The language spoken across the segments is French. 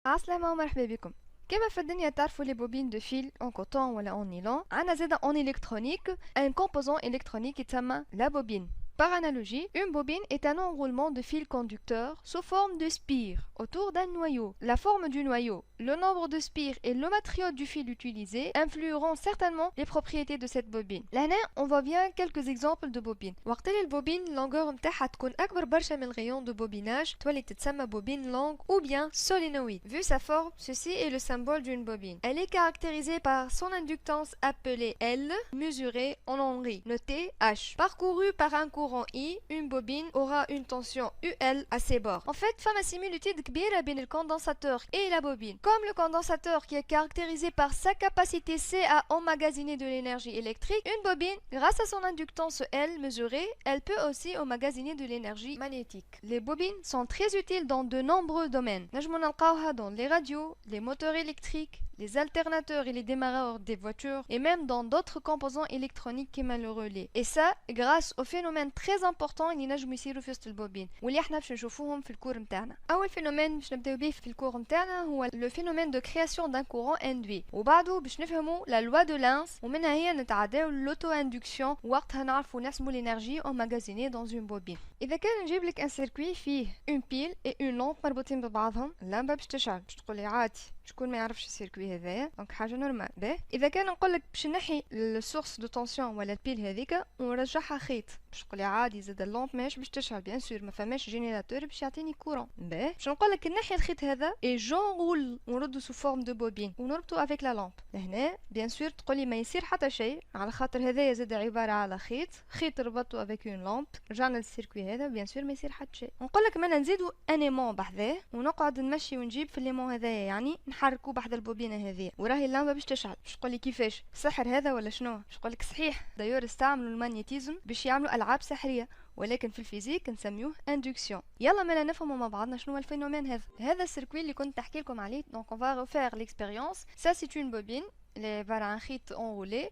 عسلامة ومرحبا بكم. كما في الدنيا تعرفوا لي بوبين دو فيل en coton ولا en nylon، عندنا زادا en électronique un composant électronique يتسمى la bobine. Par analogie, une bobine est un enroulement de fils conducteurs sous forme de spire autour d'un noyau. La forme du noyau, le nombre de spires et le matériau du fil utilisé influeront certainement les propriétés de cette bobine. Là, on voit bien quelques exemples de bobines. وقت اللي البوبين longueur نتاعها تكون أكبر برشا من rayon de bobinage تولي تتسمى bobine longue ou bien solénoïde. Vu sa forme, ceci est le symbole d'une bobine. Elle est caractérisée par son inductance appelée L, mesurée en henry, notée H. Parcourue par un courant I, une bobine aura une tension UL à ses bords. En fait, femme similitude كبيرة بين le condensateur et la bobine. Comme le condensateur qui est caractérisé par sa capacité C à emmagasiner de l'énergie électrique, une bobine, grâce à son inductance L mesurée, elle peut aussi emmagasiner de l'énergie magnétique. Les bobines sont très utiles dans de nombreux domaines. نجمو نلقاوها dans les radios, les moteurs électriques, les alternateurs et les démarreurs des voitures, et même dans d'autres composants électroniques comme le relais. Et ça, grâce au phénomène très important اللي نجمو يصيروا في وسط البوبين واللي احنا باش نشوفوهم في الكور نتاعنا. اول فينومين باش نبداو به في الكور نتاعنا هو le phénomène de création d'un courant induit، وبعده باش نفهموا la loi de Lenz، ومنها هي نتعداو l'auto-induction، وقتها نعرفوا نحسبوا l'énergie emmagasinée dans une bobine. اذا كان نجيب لك ان سيركوي فيه une pile et une lampe مربوطين ببعضهم، اللمبه باش تشعل، باش تقولي عادي شكون ما يعرفش السيركوي هذايا، دونك حاجه نورمال. باهي اذا كان نقول لك باش نحي السورس دو طونسيون ولا البيل هذيك ونرجعها خيط، باش تقولي عادي زاد اللامب ماهيش باش تشعل، بيان سور ما فماش جينيراتور باش يعطيني كورون. باهي باش نقول لك نحي الخيط هذا اي جونغول ونردو سو فورم دو بوبين ونربطو افيك لا لامب. لهنا بيان سور تقولي ما يصير حتى شيء، على خاطر هذايا زاد عباره على خيط ربطو افيك اون لامب، رجعنا للسيركوي هذا بيان سور ما يصير حتى شيء. نقول لك مانا نزيدو ان ايمون بحذاه ونقعد نمشي ونجيب في الايمون هذايا، يعني نحركو بحذا البوبينه هذه وراهي اللمبه باش تشعل. باش تقولي كيفاش سحر هذا ولا شنو؟ باش نقول لك صحيح، دايور استعملوا المغنيتيزم باش يعملوا العاب سحريه، ولكن في الفيزيك نسميوه اندكسيون. يلا مالا نفهموا مع بعضنا شنو هو الفينومين هذا السيركوي اللي كنت نحكي لكم عليه. دونك on va refaire l'expérience. Ça c'est une bobine, les varachit enroulé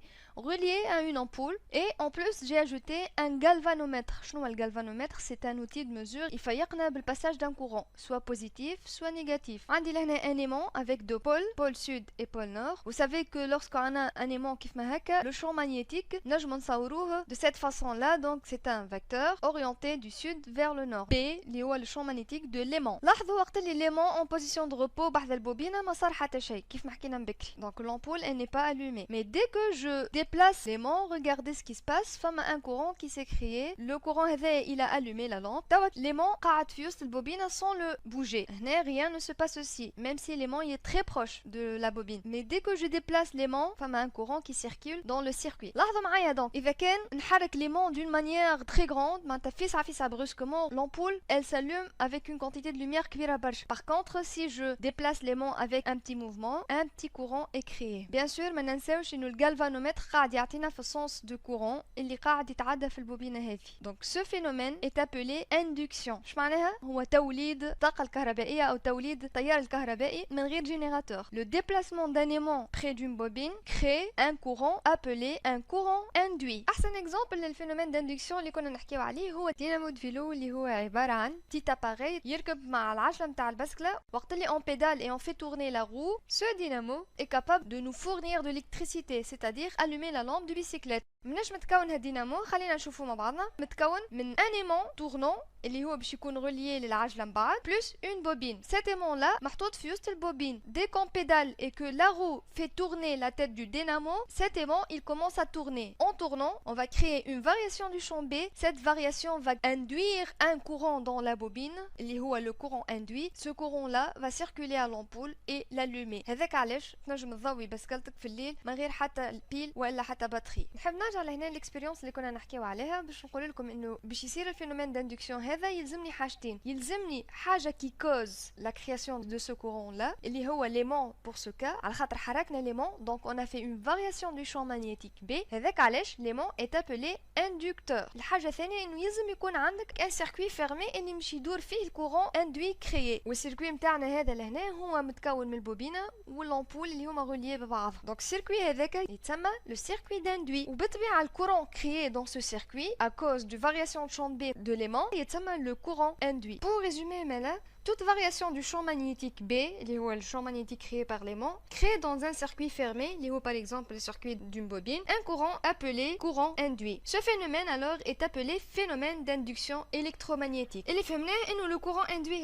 relié à une ampoule, et en plus j'ai ajouté un galvanomètre. شنو الgalvanomètre? C'est un outil de mesure يفيقنا بالpassage d'un courant, soit positif soit négatif. عندي لهنا un aimant avec deux pôles, pôle sud et pôle nord. Vous savez que lorsqu'on a un aimant كيفما هكا le champ magnétique نجم نصوروه de cette façon là. Donc c'est un vecteur orienté du sud vers le nord. P اللي هو le champ magnétique de l'aimant. لاحظوا وقت اللي l'aimant en position de repos بحذا البوبينه ما صار حتى شيء كيف ما حكينا من بكري. Donc l'ampoule elle n'est pas allumée. Mais dès que je déplace l'aimant, regardez ce qui se passe. فما un courant qui s'est créé. Le courant هذا il a allumé la lampe. توا l'aimant قاعد في وسط البوبينه sans le bouger. هنا rien ne se passe aussi, même si l'aimant est très proche de la bobine. Mais dès que je déplace l'aimant, فما un courant qui circule dans le circuit. لاحظوا معايا donc إذا كان نحرك l'aimant d'une manière très grande معناتها فيسع brusquement l'ampoule elle s'allume avec une quantité de lumière كبيرة برشا. Par contre si je déplace l'aimant avec un petit mouvement, un petit courant est créé. Bien sûr ما ننساوش إنه الgalvanomètre قاعد يعطينا في السنس دو كورون اللي قاعد يتعدى في البوبينة هذه. Donc ce phénomène est appelé induction. اش معناها؟ هو توليد الطاقة الكهربائية أو توليد التيار الكهربائي من غير générateur. Le déplacement d'un aimant près d'une bobine crée un courant appelé un courant induit. أحسن exemple للphénomène d'induction اللي كنا نحكيو عليه هو دينامو دو فيلو اللي هو عبارة عن petit appareil يركب مع العجلة متاع البسكلة. وقت اللي on pédale et on fait tourner la roue, ce dynamo est capable de nous fournir de l'électricité, c'est-à-dire allumer la lampe de bicyclette. مناش متكون هالدينامو؟ خلينا نشوفو مع بعضنا. متكون من un aimant tournant اللي هو باش يكون relié للعجلة من بعد plus une bobine. Cet aimant là محطوط في وسط البوبين. Dès qu'on pédale et que la roue fait tourner la tête du dynamo, cet aimant il commence à tourner. En tournant, on va créer une variation du champ B. Cette variation va induire un courant dans la bobine اللي هو le courant induit. Ce courant là va circuler à l'ampoule et l'allumer. هذاك علاش تنجم تضوي بسكلتك في الليل من غير حتى البيل ولا حتى باتري. نحب نرجع لهنا الاكسبيريونس اللي كنا نحكيو عليها باش نقول لكم انه باش يصير الفينومين d'ainduction هذا يلزمني حاجتين. يلزمني حاجه qui cause la création de ce courant là اللي هو l'aimant pour ce cas على خاطر حركنا l'aimant. Donc on a fait une variation du champ magnétique B. هذاك علاش l'aimant est appelé inducteur. الحاجه الثانيه انه يلزم يكون عندك un circuit fermé اللي يمشي يدور فيه الكورون induit créé. والسيركوي نتاعنا هذا لهنا هو متكون من البوبينه والامبول اللي هما غوليي ببعضهم. دونك السيركوي هذاك يتسمى le circuit d'induit. وبالطبيعه الكورون créé dans ce circuit à cause du variation de champ B de l'aimant يتسمى le courant induit. Pour résumer مالا toute variation du champ magnétique B, le champ magnétique créé par l'aimant, crée dans un circuit fermé, par exemple le circuit d'une bobine, un courant appelé courant induit. Ce phénomène alors est appelé phénomène d'induction électromagnétique. Et les féminins, le courant induit,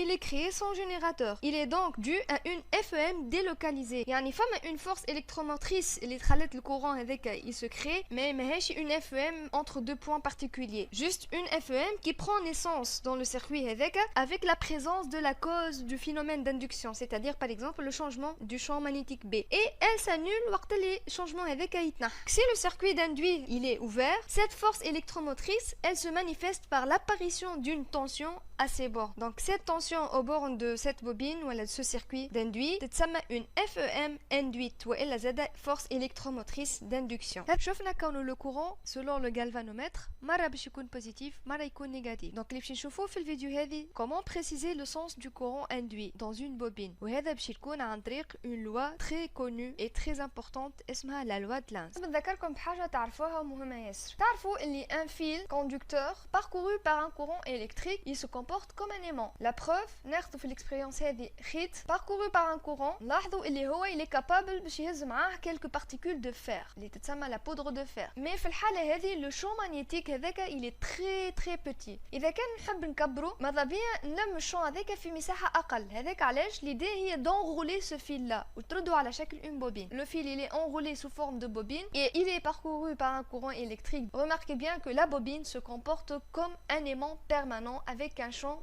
il est créé sans générateur. Il est donc dû à une FEM délocalisée. يعني فما une force électromotrice اللي تخلت le courant avec il se crée, mais ماهيش une FEM entre deux points particuliers. Juste une FEM qui prend naissance dans le circuit avec la présence de la cause du phénomène d'induction, c'est-à-dire par exemple le changement du champ magnétique B. Et elle s'annule وقت اللي changement avec يتنحى. Si le circuit d'induit il est ouvert, cette force électromotrice, elle se manifeste par l'apparition d'une tension à ses bords. Donc cette tension au bord de cette bobine ou de ce circuit d'induit تتسمى une FEM induite وإلا زادة force électromotrice d'induction. شفنا كون le courant selon le galvanomètre مرة باش يكون positif مرة يكون négatif. Donc اللي باش نشوفوه في الفيديو هذه comment préciser le sens du courant induit dans une bobine. وهذا باش يكون عن طريق une loi très connue et très importante اسمها la loi de Lenz. بنذكركم بحاجة تعرفوها مهمة ياسر. تعرفوا اللي un fil conducteur parcouru par un courant électrique il se comporte comme un aimant. La preuve ناخذ في l'expérience هذه خيط parcouru par un courant نلاحظوا اللي هو il est capable باش يهز معاه quelques particules de fer اللي تتسمى la poudre de fer. Mais في الحالة هذه le champ magnétique هذاك il est très très petit. إذا كان نحب نكبروا ماذا بيا نلم الشون هذاك في مساحة أقل. هذاك علاش l'idée هي d'enrouler ce fil là وتردوا على شكل une bobine. Le fil il est enroulé sous forme de bobine et il est parcouru par un courant électrique. Remarquez bien que la bobine se comporte comme un aimant permanent avec un champ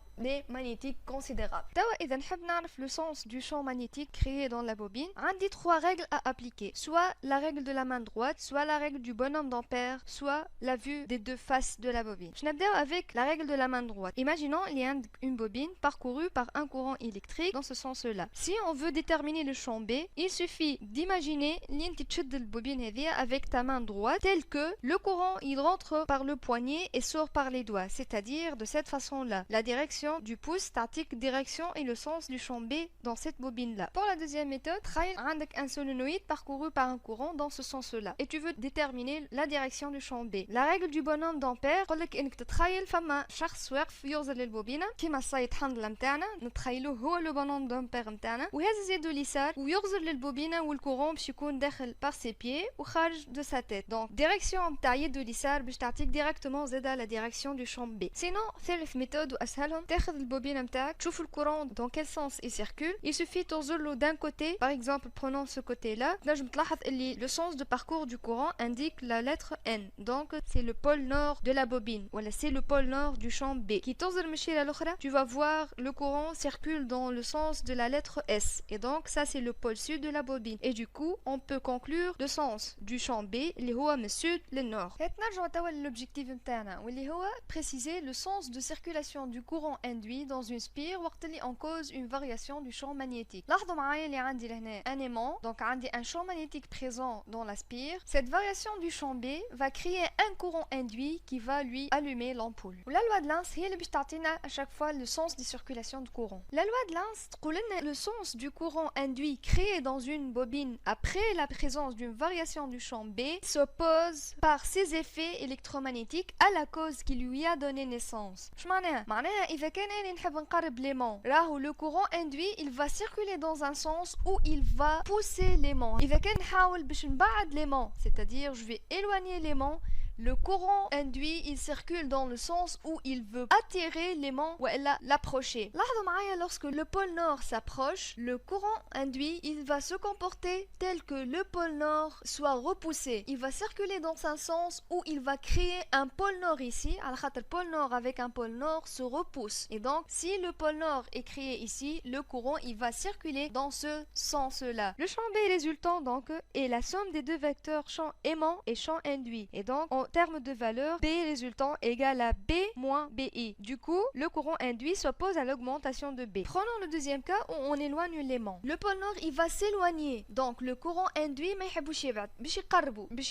magnétique considérable. إذا نحب نعرف le sens du champ magnétique créé dans la bobine, عندي trois règles à appliquer. Soit la règle de la main droite, soit la règle du bonhomme d'ampère, soit la vue des deux faces de la bobine. Je نبدأ avec la règle de la main droite. Imaginons il y a une bobine parcourue par un courant électrique dans ce sens-là. Si on veut déterminer le champ B, il suffit d'imaginer اللي انت تشد البوبين هذه avec ta main droite tel que le courant il rentre par le poignet et sort par les doigts, c'est-à-dire de cette façon-là. La direction du pouce statique direction et le sens du champ B dans cette bobine-là. Pour la deuxième méthode, تخيل عندك un solénoïde parcouru par un courant dans ce sens-là et tu veux déterminer la direction du champ B. La règle du bonhomme d'ampère تقولك انك تتخيل فما شخص واقف يغزل البوبينة كيما السيد حنظلة متاعنا نتخيلوه هو لو bonhomme d'ampère متاعنا وهز يده اليسار ويغزل للبوبينة والكورون باش يكون داخل par ses pieds وخارج de sa tête. Donc direction نتاع يده اليسار باش تعطيك directement زادا la direction du champ B. Sinon ثالث méthode واسهلهم تاخذ البوبينة متاعك تشوف الكورون dans quel sens il circule. Il suffit تغزله d'un côté, par exemple prenons ce côté-là تنجم تلاحظ اللي le sens de parcours du courant indique la lettre N. Donc c'est le pôle nord de la bobine. Voilà, c'est le pôle nord du champ B. Qui تغزل مشي للأخرى tu vas voir le courant circule dans le sens de la lettre S. Et donc ça c'est le pôle sud de la bobine. Et du coup on peut conclure le sens du champ B اللي هو من السود للنور. نرجعوا توا للobjectif نتاعنا واللي هو préciser le sens de circulation du courant induit dans une spire وقت اللي on cause une variation du champ magnétique. لاحظوا معايا اللي عندي لهنا un aimant, donc عندي un champ magnétique présent dans la spire. Cette variation du champ B va créer un courant induit qui va lui allumer l'ampoule. La loi de Lenz هي اللي باش تعطينا à chaque fois le sens de circulation du courant. La loi de Lenz تقول لنا le sens du courant induit créé dans une bobine après la présence d'une variation du champ B s'oppose par ses effets électromagnétiques à la cause qui lui a donné naissance. شو معناها؟ معناها إذا كان أنا نحب نقرب l'aimant راهو le courant induit il va circuler dans un sens où il va pousser l'aimant. إذا كان نحاول باش نبعد l'aimant, c'est-à-dire je vais éloigner l'aimant, le courant induit il circule dans le sens où il veut attirer l'aimant ou l'approcher. لاحظوا معايا lorsque le pôle nord s'approche, le courant induit il va se comporter tel que le pôle nord soit repoussé. Il va circuler dans un sens où il va créer un pôle nord ici. Alors le pôle nord avec un pôle nord se repousse. Et donc si le pôle nord est créé ici, le courant il va circuler dans ce sens-là. Le champ B résultant donc est la somme des deux vecteurs champ aimant et champ induit. Et donc en termes de valeur, B résultant égale à B moins BI. Du coup, le courant induit s'oppose à l'augmentation de B. Prenons le deuxième cas où on éloigne l'aimant. Le pôle nord, il va s'éloigner. Donc, le courant induit, ما يحبوش يبعد. باش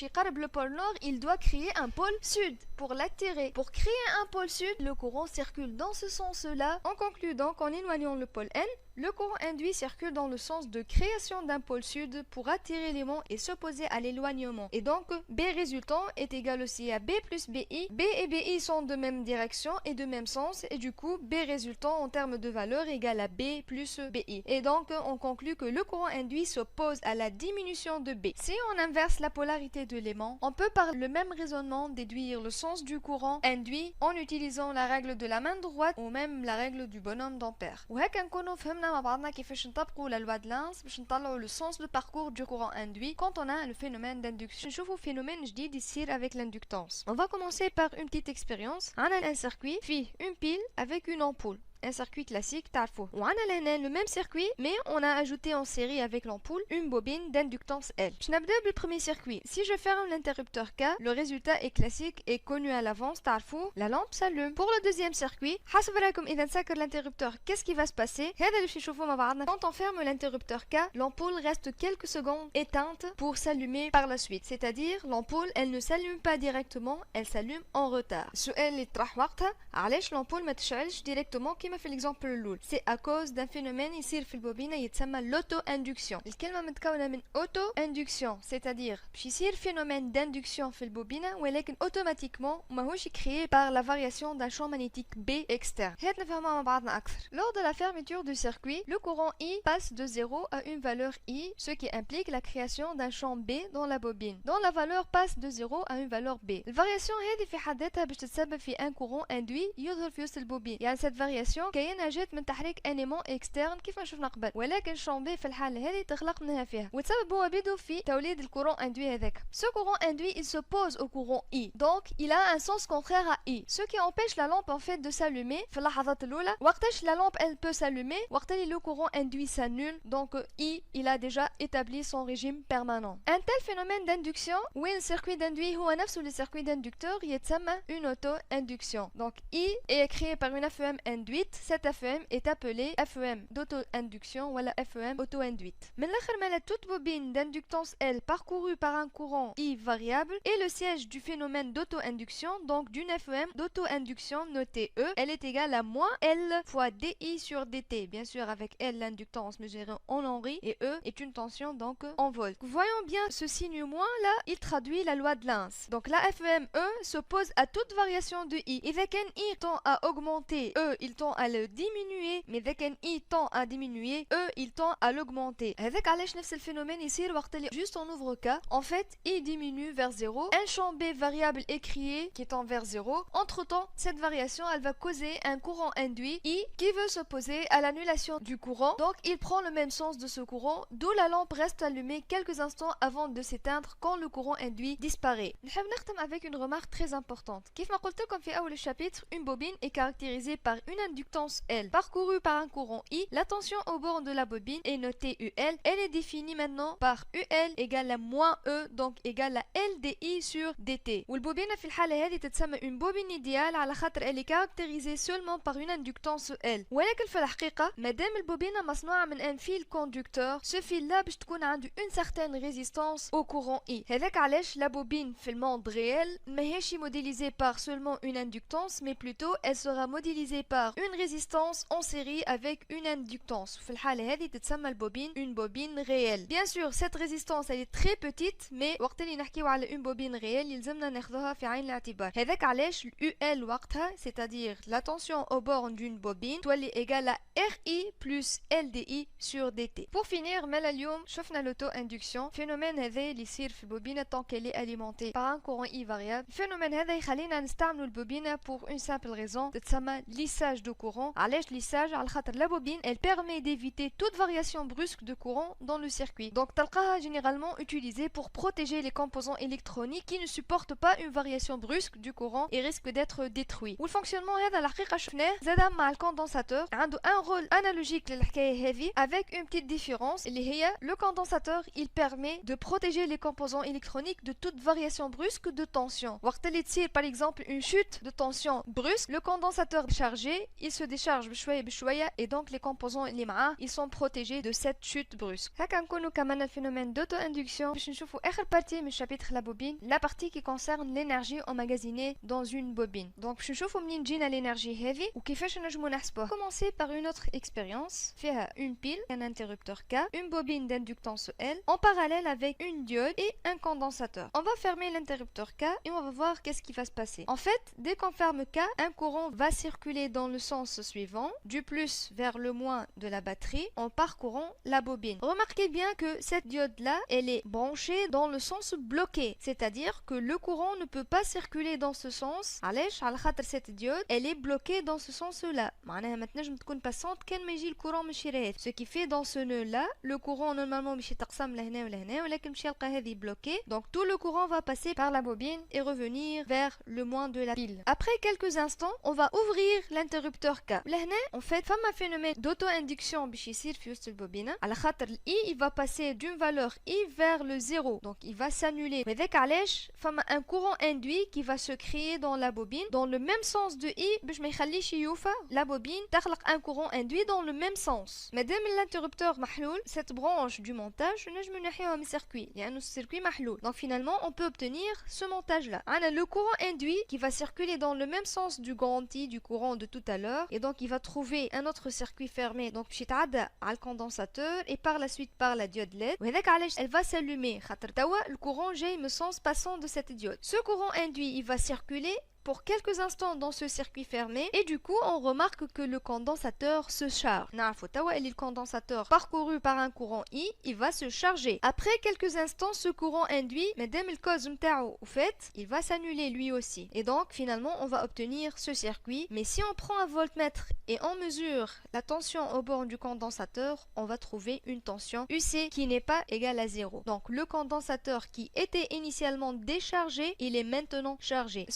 يقرب le pôle nord, il doit créer un pôle sud pour l'attirer. Pour créer un pôle sud, le courant circule dans ce sens-là. On conclut donc en éloignant le pôle N. Le courant induit circule dans le sens de création d'un pôle sud pour attirer l'aimant et s'opposer à l'éloignement. Et donc, B résultant est égal aussi à B plus BI. B et BI sont de même direction et de même sens. Et du coup, B résultant en termes de valeur est égal à B plus BI. Et donc, on conclut que le courant induit s'oppose à la diminution de B. Si on inverse la polarité de l'aimant, on peut par le même raisonnement déduire le sens du courant induit en utilisant la règle de la main droite ou même la règle du bonhomme d'ampère. مع بعضنا كيفاش نطبقوا la loi de Lenz باش نطلعوا le sens de parcours du courant induit quand on a le phénomène d'induction. نشوفوا phénomène جديد يصير avec l'inductance. On va commencer par une petite expérience. On a un circuit فيه une pile avec une ampoule. Un circuit classique, تعرفوه. وعنا لهنا le même circuit, mais on a ajouté en série avec l'ampoule une bobine d'inductance L. Je n'abdou le premier circuit. Si je ferme l'interrupteur K, le résultat est classique et connu à l'avance, تعرفوه. La lampe s'allume. Pour le deuxième circuit, حسب رايكم إذا نسكر l'interrupteur, qu'est-ce qui va se passer؟ هذا اللي باش نشوفوه مع بعضنا. Quand on ferme l'interrupteur K, l'ampoule reste quelques secondes éteinte pour s'allumer par la suite. C'est-à-dire, l'ampoule, elle ne s'allume pas directement, elle s'allume en retard. السؤال اللي طرح وقتها علاش l'ampoule ما تشعلش directement كيما في l'exemple الأول. C'est à cause d'un phénomène يصير في البوبينة يتسمى l'auto-induction. الكلمة متكونة من auto-induction, c'est-à-dire باش يصير phénomène d'induction في البوبينة ولكن automatiquement ماهوش créé par la variation d'un champ magnétique B externe. هات نفهمها مع بعضنا أكثر. Lors de la fermeture du circuit, le courant I passe de 0 à une valeur I, ce qui implique la création d'un champ B dans la bobine, dont la valeur passe de 0 à une valeur B. الفارياسيون هذه في حد ذاتها باش تتسبب في un courant induit يظهر في وسط البوبين. يعني cette variation كاينه جات من تحريك ان ايمون اكسترن كيف ما شفنا قبل، ولكن شامبي في الحاله هذه تخلق منها فيها، والسبب هو بدو في توليد الكورون اندوي هذاك. Ce courant induit il s'oppose au courant I, donc il a un sens contraire à I, ce qui empêche la lampe en fait de s'allumer في اللحظات الاولى. وقتاش la lampe elle peut s'allumer؟ وقت اللي le courant induit s'annule, donc I il a déjà établi son régime permanent. Un tel phénomène d'induction وين السيركوي d'induit هو نفسه le circuit d'inducteur يتسمى une auto-induction. Donc I est créé par une FEM induite. Cette FEM est appelée FEM d'auto-induction ou la FEM auto-induite. Mais la toute bobine d'inductance L parcourue par un courant I variable est le siège du phénomène d'auto-induction, donc d'une FEM d'auto-induction notée E. Elle est égale à moins L fois DI sur DT. Bien sûr, avec L, l'inductance mesurée en Henry et E est une tension donc en volt. Voyons bien ce signe moins là, il traduit la loi de Lenz. Donc la FEM E s'oppose à toute variation de I. Et dès qu'un I tend à augmenter, E il tend à le diminuer, mais dès qu'un I tend à diminuer, E il tend à l'augmenter. Avec علاش نفس الphénomène يصير وقت اللي juste on ouvre K, en fait I diminue vers 0, un champ B variable est créé qui tend vers 0. Entre temps, cette variation elle va causer un courant induit I qui veut s'opposer à l'annulation du courant, donc il prend le même sens de ce courant, d'où la lampe reste allumée quelques instants avant de s'éteindre quand le courant induit disparaît. نحب نختم avec une remarque très importante. كيف ما قلت لكم في أول الchapitre, une bobine est caractérisée par une inductance L parcourue par un courant I. La tension au bord de la bobine est notée UL. Elle est définie maintenant par UL égale à moins E, donc égale à LDI sur DT. والبوبينة في الحالة هذه تتسمى une bobine idéale على خاطر elle est caractérisée seulement par une inductance L. ولكن في الحقيقة مادام البوبينة مصنوعة من un fil conducteur, ce fil là باش تكون عنده une certaine résistance au courant I. هذاك علاش la bobine في الموند réel ماهيش modélisée par seulement une inductance, mais plutôt elle sera modélisée par une résistance en série avec une inductance. في الحالة هذه تتسمى البوبين une bobine réelle. Bien sûr, cette résistance elle est très petite, mais وقت اللي نحكيو على une bobine réelle يلزمنا ناخذوها في عين الاعتبار. هذاك علاش UL وقتها, c'est-à-dire la tension au bord d'une bobine تولي égale à RI plus LDI sur DT. Pour finir, مالا اليوم شفنا l'auto-induction, phénomène هذا اللي يصير في البوبينة tant qu'elle est alimentée par un courant I variable. الفينومين هذا يخلينا نستعملوا البوبينة pour une simple raison, تتسمى lissage de courant. علاش lissage؟ على خاطر la bobine elle permet d'éviter toute variation brusque de courant dans le circuit. Donc تلقاها généralement utilisée pour protéger les composants électroniques qui ne supportent pas une variation brusque du courant et risquent d'être détruits. والفونكسيونمون هذا الحقيقة شفناه زادا مع الكوندنساتور, عنده un rôle analogique للحكاية هذه avec une petite différence اللي هي le condensateur il permet de protéger les composants électroniques de toute variation brusque de tension. وقت اللي تصير par exemple une chute de tension brusque, le condensateur chargé il se décharge بشوية بشوية et donc les composants اللي معاه ils sont protégés de cette chute brusque. هكا نكونوا كمان الphénomène d'auto-induction باش نشوفوا آخر partie من chapitre la bobine, la partie qui concerne l'énergie emmagasinée dans une bobine. Donc باش نشوفوا منين جينا l'énergie هذه وكيفاش نجمو نحسبوها. Commencer par une autre expérience فيها une pile, un interrupteur K, une bobine d'inductance L en parallèle avec une diode et un condensateur. On va fermer l'interrupteur K et on va voir qu'est-ce qui va se passer. En fait, dès qu'on ferme K, un courant va circuler dans le sens suivant, du plus vers le moins de la batterie en parcourant la bobine. Remarquez bien que cette diode-là, elle est branchée dans le sens bloqué, c'est-à-dire que le courant ne peut pas circuler dans ce sens. علاش؟ على خاطر cette diode, elle est bloquée dans ce sens-là. معناها ما تنجم تكون passante كان ما يجي الكورون مش يراهي. Ce qui fait dans ce nœud-là, le courant normalement مش يتقسم لهنا ولهنا ولكن مش يلقى هذه bloquée. Donc tout le courant va passer par la bobine et revenir vers le moins de la pile. Après quelques instants, on va ouvrir l'interrupteur K. لهنا en fait فما phénomène d'auto-induction باش يصير في وسط البوبينة على خاطر ال I il va passer d'une valeur I vers le 0. Donc il va s'annuler. وذاك علاش فما un courant induit qui va se créer dans la bobine dans le même sens de I باش ما يخليش يوفى la bobine تخلق un courant induit dans le même sens. مادام l'interrupteur محلول, cette branche du montage نجم نحيوها من الcircuit لأنه الcircuit محلول. Donc finalement on peut obtenir ce montage là. On a le courant induit qui va circuler dans le même sens du grand I du courant de tout à l'heure et donc il va trouver un autre circuit fermé donc باش يتعدى على le condensateur et par la suite par la diode LED وهذاك علاش elle va s'allumer خاطر توا le courant جاي من sens passant de cette diode. Ce courant induit il va circuler pour quelques instants dans ce circuit fermé et du coup on remarque que le condensateur se charge. Le condensateur parcouru par un courant I, il va se charger. Après quelques instants, ce courant induit, madame le cause au fait, il va s'annuler lui aussi. Et donc finalement on va obtenir ce circuit. Mais si on prend un voltmètre et on mesure la tension au bord du condensateur, on va trouver une tension UC qui n'est pas égale à 0. Donc le condensateur qui était initialement déchargé, il est maintenant chargé.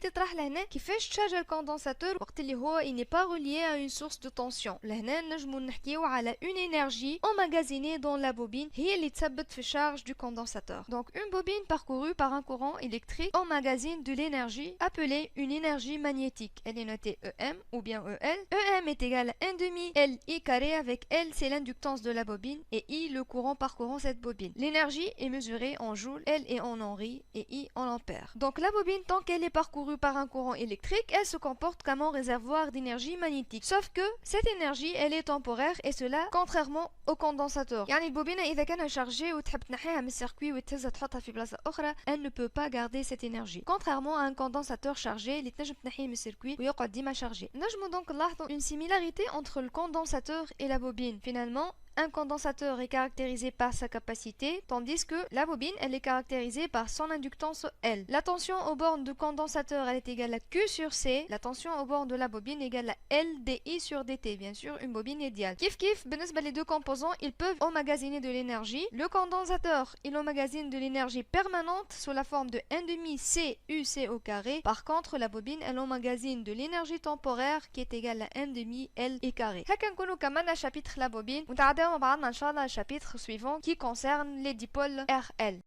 تطرح لهنا كيفاش تشارج الكوندنساتور وقت اللي هو il n'est pas relié à une source de tension. لهنا نجمو نحكيو على une énergie emmagasinée dans la bobine هي اللي تثبت في charge du condensateur. Donc une bobine parcourue par un courant électrique emmagasine de l'énergie appelée une énergie magnétique. Elle est notée EM ou bien EL. EM est égal à 1 demi L I carré avec L c'est l'inductance de la bobine et I le courant parcourant cette bobine. L'énergie est mesurée en joules, L est en henri et I en ampères. Donc la bobine tant qu'elle est parcourue par un courant électrique, elle se comporte comme un réservoir d'énergie magnétique. Sauf que cette énergie, elle est temporaire et cela contrairement au condensateur. يعني البوبينة إذا كان chargée وتحب تنحيها من السيركوي وتهزها تحطها في بلاصة أخرى, elle ne peut pas garder cette énergie. Contrairement à un condensateur chargé اللي تنجم تنحيه من السيركوي ويقعد ديما chargé. نجمو donc نلاحظوا une similarité entre le condensateur et la bobine. Finalement, un condensateur est caractérisé par sa capacité, tandis que la bobine, elle est caractérisée par son inductance L. La tension aux bornes du condensateur, elle est égale à Q sur C. La tension aux bornes de la bobine est égale à L dI sur dt. Bien sûr, une bobine idéale. Kif kif, les deux composants, ils peuvent emmagasiner de l'énergie. Le condensateur, il emmagasine de l'énergie permanente sous la forme de 1 demi C UC au carré. Par contre, la bobine, elle emmagasine de l'énergie temporaire qui est égale à 1 demi L et carré. هكا نكونوا كمان chapitre la bobine. On va ان شاء الله chapitre suivant qui concerne les dipôles RL.